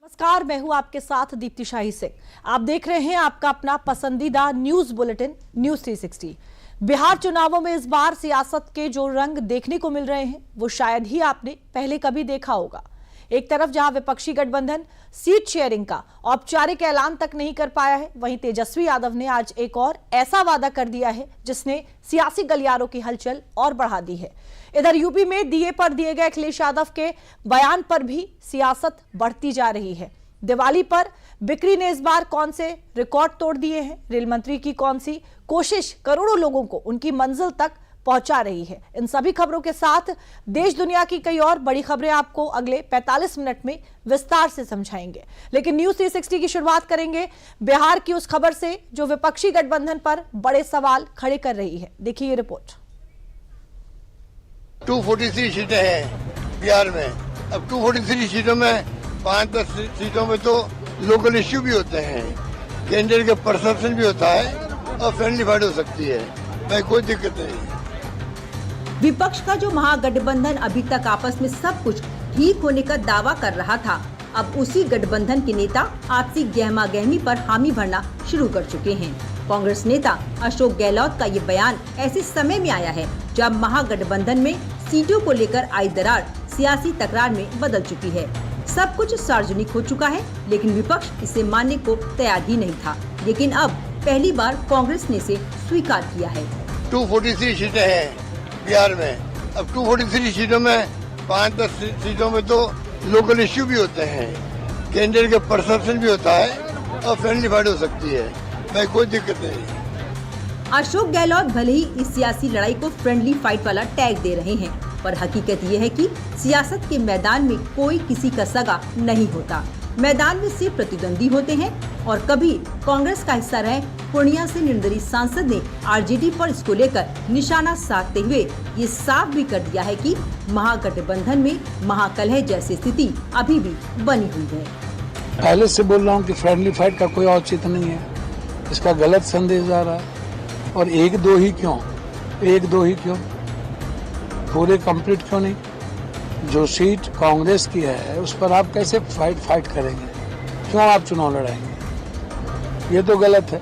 नमस्कार, मैं हूं आपके साथ दीप्ति शाही सिंह। आप देख रहे हैं आपका अपना पसंदीदा न्यूज बुलेटिन न्यूज 360। बिहार चुनावों में इस बार सियासत के जो रंग देखने को मिल रहे हैं वो शायद ही आपने पहले कभी देखा होगा। एक तरफ जहां विपक्षी गठबंधन सीट शेयरिंग का औपचारिक ऐलान तक नहीं कर पाया है, वहीं तेजस्वी यादव ने आज एक और ऐसा वादा कर दिया है जिसने सियासी गलियारों की हलचल और बढ़ा दी है। इधर यूपी में दिए पर दिए गए अखिलेश यादव के बयान पर भी सियासत बढ़ती जा रही है। दिवाली पर बिक्री ने इस बार कौन से रिकॉर्ड तोड़ दिए हैं, रेल मंत्री की कौन सी कोशिश करोड़ों लोगों को उनकी मंजिल तक पहुंचा रही है। इन सभी खबरों के साथ देश दुनिया की कई और बड़ी खबरें आपको अगले 45 मिनट में विस्तार से समझाएंगे। लेकिन न्यूज 360 की शुरुआत करेंगे बिहार की उस खबर से जो विपक्षी गठबंधन पर बड़े सवाल खड़े कर रही है। देखिए ये रिपोर्ट। 243 सीटें हैं बिहार में। अब 243 सीटों में 5-10 सीटों में तो लोकल इश्यू भी होते हैं, कैंडिडेट का परसेप्शन भी होता है और फ्रेंडली फाइट हो सकती है। भाई कोई दिक्कत नहीं। विपक्ष का जो महागठबंधन अभी तक आपस में सब कुछ ठीक होने का दावा कर रहा था, अब उसी गठबंधन के नेता आपसी गहमा गहमी पर हामी भरना शुरू कर चुके हैं। कांग्रेस नेता अशोक गहलोत का ये बयान ऐसे समय में आया है जब महागठबंधन में सीटों को लेकर आई दरार सियासी तकरार में बदल चुकी है। सब कुछ सार्वजनिक हो चुका है, लेकिन विपक्ष इसे मानने को तैयार ही नहीं था। लेकिन अब पहली बार कांग्रेस ने इसे स्वीकार किया है। 243 सीटें हैं बिहार में। अब 243 सीटों में 5-10 सीटों में तो लोकल इश्यू भी होते हैं, कैंडिडेट का परसेप्शन भी होता है और फ्रेंडली फाइट हो सकती है। भाई कोई दिक्कत नहीं। अशोक गहलोत भले ही इस सियासी लड़ाई को फ्रेंडली फाइट वाला टैग दे रहे हैं, पर हकीकत ये है कि सियासत के मैदान में कोई किसी का सगा नहीं होता। मैदान में सिर्फ प्रतिद्वंदी होते हैं और कभी कांग्रेस का हिस्सा रहे पूर्णिया से निर्दलीय सांसद ने आरजेडी पर इसको लेकर निशाना साधते हुए ये साफ भी कर दिया है कि महागठबंधन में महाकलह जैसी स्थिति अभी भी बनी हुई है। पहले से बोल रहा हूँ कि फ्रेंडली फाइट का कोई औचित्य नहीं है, इसका गलत संदेश जा रहा है। और एक दो ही क्यों, पूरे कंप्लीट क्यों नहीं? जो सीट कांग्रेस की है उस पर आप कैसे फाइट करेंगे? क्यों आप चुनाव लड़ाएंगे? ये तो गलत है।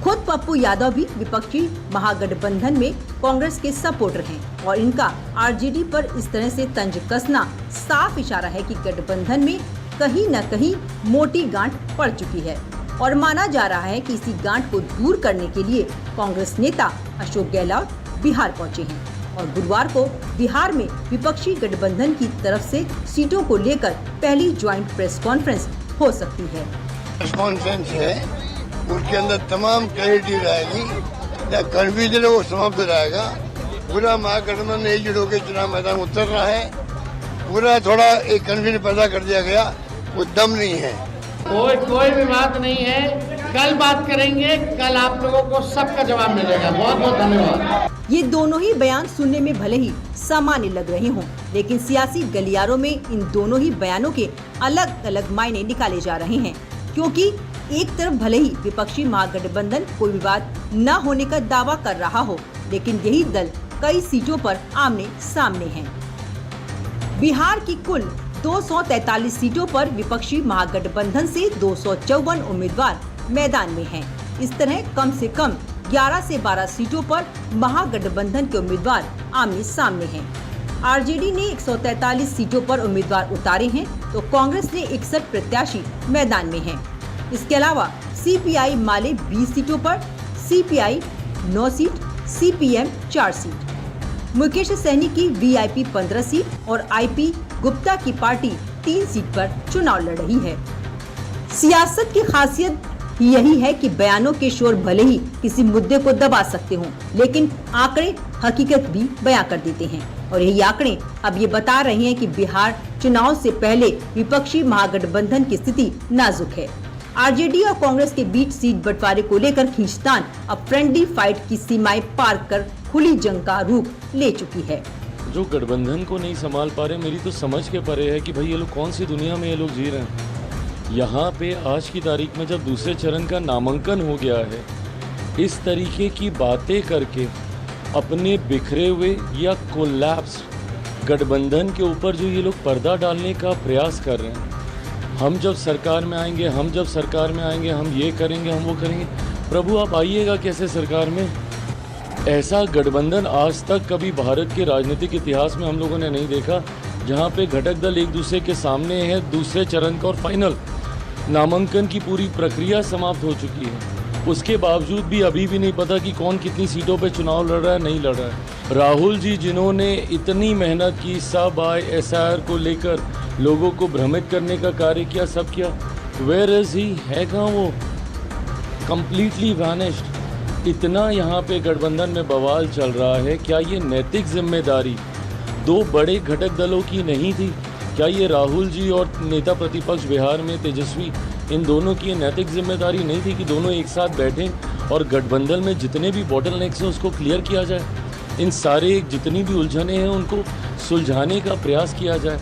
खुद पप्पू यादव भी विपक्षी महागठबंधन में कांग्रेस के सपोर्टर हैं और इनका आरजेडी पर इस तरह से तंज कसना साफ इशारा है कि गठबंधन में कहीं न कहीं मोटी गांठ पड़ चुकी है और माना जा रहा है कि इसी गांठ को दूर करने के लिए कांग्रेस नेता अशोक गहलोत बिहार पहुंचे हैं और गुरुवार को बिहार में विपक्षी गठबंधन की तरफ से सीटों को लेकर पहली ज्वाइंट प्रेस कॉन्फ्रेंस हो सकती है। प्रेस कॉन्फ्रेंस है, उसके अंदर तमाम क्लैरिटी रहेगी, या कन्फ्यूजन है वो समाप्त हो जाएगा। पूरा महागठबंधन एकजुट होकर चुनाव मैदान में उतर रहा है। पूरा थोड़ा एक कन्फ्यूजन पैदा कर दिया गया, वो दम नहीं है। कोई भी बात नहीं है, कल बात करेंगे, कल आप लोगों को सबका जवाब मिलेगा। बहुत बहुत धन्यवाद। ये दोनों ही बयान सुनने में भले ही सामान्य लग रहे हों, लेकिन सियासी गलियारों में इन दोनों ही बयानों के अलग अलग मायने निकाले जा रहे हैं, क्योंकि एक तरफ भले ही विपक्षी महागठबंधन कोई विवाद न होने का दावा कर रहा हो, लेकिन यही दल कई सीटों पर आमने सामने हैं। बिहार की कुल 243 सीटों पर विपक्षी महागठबंधन से 254 उम्मीदवार मैदान में हैं। इस तरह कम से कम 11 से 12 सीटों पर महागठबंधन के उम्मीदवार आमने सामने हैं। आरजेडी ने 143 सीटों पर उम्मीदवार उतारे हैं, तो कांग्रेस ने 61 प्रत्याशी मैदान में हैं। इसके अलावा सीपीआई माले 20 सीटों पर, CPI 9 seat, CPM 4 seat, Mukesh Sahani की वीआईपी 15 सीट और आईपी गुप्ता की पार्टी 3 सीट पर चुनाव लड़ रही है। सियासत की खासियत यही है कि बयानों के शोर भले ही किसी मुद्दे को दबा सकते हों, लेकिन आंकड़े हकीकत भी बयां कर देते हैं और यही आंकड़े अब ये बता रहे हैं कि बिहार चुनाव से पहले विपक्षी महागठबंधन की स्थिति नाजुक है। आरजेडी और कांग्रेस के बीच सीट बंटवारे को लेकर खींचतान अब फ्रेंडली फाइट की सीमाएं पार कर खुली जंग का रूप ले चुकी है। जो गठबंधन को नहीं संभाल पा रहे, मेरी तो समझ के परे है कि भाई ये लोग कौन सी दुनिया में ये लोग जी रहे हैं। यहाँ पे आज की तारीख में जब दूसरे चरण का नामांकन हो गया है, इस तरीके की बातें करके अपने बिखरे हुए या कोलैप्स गठबंधन के ऊपर जो ये लोग पर्दा डालने का प्रयास कर रहे हैं, हम जब सरकार में आएंगे, हम जब सरकार में आएंगे, हम ये करेंगे, हम वो करेंगे। प्रभु आप आइएगा कैसे सरकार में? ऐसा गठबंधन आज तक कभी भारत के राजनीतिक इतिहास में हम लोगों ने नहीं देखा, जहाँ पे घटक दल एक दूसरे के सामने है। दूसरे चरण का और फाइनल नामांकन की पूरी प्रक्रिया समाप्त हो चुकी है। उसके बावजूद भी अभी भी नहीं पता कि कौन कितनी सीटों पे चुनाव लड़ रहा है, नहीं लड़ रहा है। राहुल जी जिन्होंने इतनी मेहनत की, सब SIR को लेकर लोगों को भ्रमित करने का कार्य किया, सब किया, वेयर इज ही? है कहाँ वो? Completely vanished. इतना यहाँ पे गठबंधन में बवाल चल रहा है। क्या ये नैतिक जिम्मेदारी दो बड़े घटक दलों की नहीं थी? क्या ये राहुल जी और नेता प्रतिपक्ष बिहार में तेजस्वी, इन दोनों की नैतिक जिम्मेदारी नहीं थी कि दोनों एक साथ बैठें और गठबंधन में जितने भी बॉटलनेक्स हैं उसको क्लियर किया जाए? इन सारे जितनी भी उलझने हैं उनको सुलझाने का प्रयास किया जाए।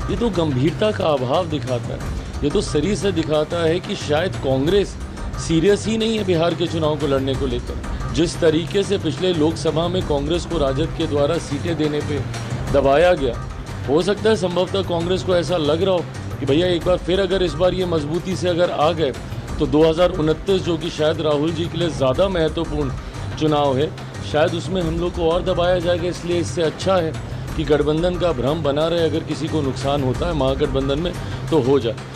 ये तो गंभीरता का अभाव दिखाता है। ये तो शरीर से दिखाता है कि शायद कांग्रेस सीरियस ही नहीं है बिहार के चुनाव को लड़ने को लेकर। जिस तरीके से पिछले लोकसभा में कांग्रेस को राजद के द्वारा सीटें देने पे दबाया गया, हो सकता है संभवतः कांग्रेस को ऐसा लग रहा हो कि भैया एक बार फिर अगर इस बार ये मजबूती से अगर आ गए तो 2029 जो कि शायद राहुल जी के लिए ज़्यादा महत्वपूर्ण चुनाव है, शायद उसमें हम लोग को और दबाया जाएगा। इसलिए इससे अच्छा है कि गठबंधन का भ्रम बना रहे। अगर किसी को नुकसान होता है महागठबंधन में तो हो जाए।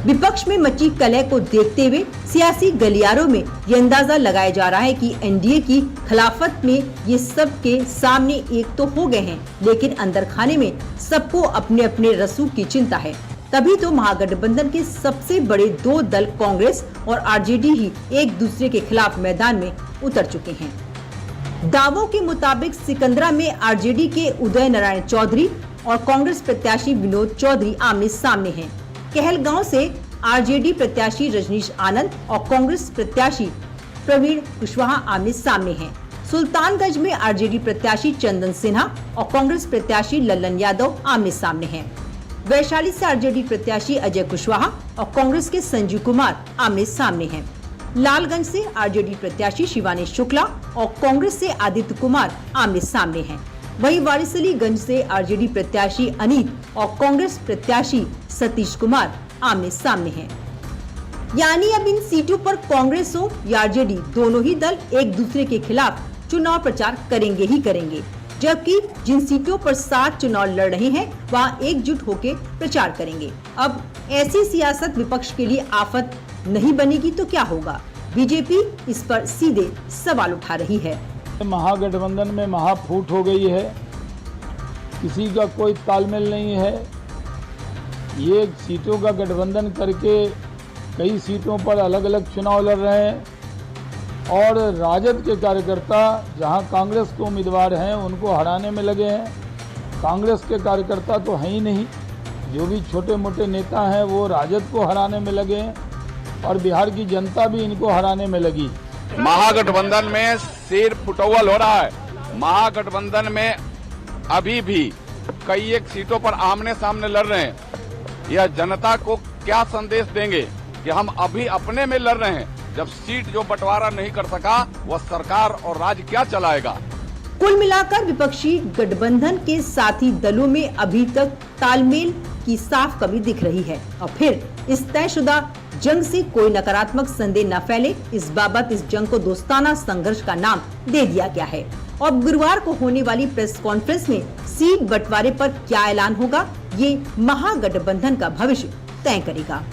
विपक्ष में मची कलह को देखते हुए सियासी गलियारों में ये अंदाजा लगाया जा रहा है कि एनडीए की खिलाफत में ये सब के सामने एक तो हो गए हैं, लेकिन अंदर खाने में सबको अपने अपने रसूख की चिंता है। तभी तो महागठबंधन के सबसे बड़े दो दल कांग्रेस और आरजेडी ही एक दूसरे के खिलाफ मैदान में उतर चुके हैं। दावों के मुताबिक सिकंदरा में आरजेडी के उदय नारायण चौधरी और कांग्रेस प्रत्याशी विनोद चौधरी आमने सामने हैं। कहलगांव से आरजेडी प्रत्याशी रजनीश आनंद और कांग्रेस प्रत्याशी प्रवीण कुशवाहा आमने सामने हैं। सुल्तानगंज में आरजेडी प्रत्याशी चंदन सिन्हा और कांग्रेस प्रत्याशी लल्लन यादव आमने सामने हैं। वैशाली से आरजेडी प्रत्याशी अजय कुशवाहा और कांग्रेस के संजीव कुमार आमने सामने हैं। लालगंज से आरजेडी प्रत्याशी शिवानी शुक्ला और कांग्रेस से आदित्य कुमार आमने सामने हैं। वहीं वारिसलीगंज से आरजेडी प्रत्याशी अनीत और कांग्रेस प्रत्याशी सतीश कुमार आमने सामने हैं। यानी अब इन सीटों पर कांग्रेस हो या आरजेडी, दोनों ही दल एक दूसरे के खिलाफ चुनाव प्रचार करेंगे ही करेंगे। जबकि जिन सीटों पर साथ चुनाव लड़ रहे हैं वहाँ एकजुट होकर प्रचार करेंगे। अब ऐसी सियासत विपक्ष के लिए आफत नहीं बनेगी तो क्या होगा? बीजेपी इस पर सीधे सवाल उठा रही है। महागठबंधन में महाफूट हो गई है, किसी का कोई तालमेल नहीं है। ये सीटों का गठबंधन करके कई सीटों पर अलग अलग चुनाव लड़ रहे हैं और राजद के कार्यकर्ता जहां कांग्रेस के उम्मीदवार हैं उनको हराने में लगे हैं। कांग्रेस के कार्यकर्ता तो हैं ही नहीं, जो भी छोटे मोटे नेता हैं वो राजद को हराने में लगे हैं और बिहार की जनता भी इनको हराने में लगी। महागठबंधन में सिर फुटौल हो रहा है। महागठबंधन में अभी भी कई एक सीटों पर आमने सामने लड़ रहे हैं। यह जनता को क्या संदेश देंगे कि हम अभी अपने में लड़ रहे हैं, जब सीट जो बंटवारा नहीं कर सका वह सरकार और राज्य क्या चलाएगा? कुल मिलाकर विपक्षी गठबंधन के साथी दलों में अभी तक तालमेल की साफ कमी दिख रही है और फिर इस तयशुदा जंग से कोई नकारात्मक संदेह न फैले, इस बाबत इस जंग को दोस्ताना संघर्ष का नाम दे दिया गया है। और गुरुवार को होने वाली प्रेस कॉन्फ्रेंस में सीट बंटवारे पर क्या ऐलान होगा, ये महागठबंधन का भविष्य तय करेगा।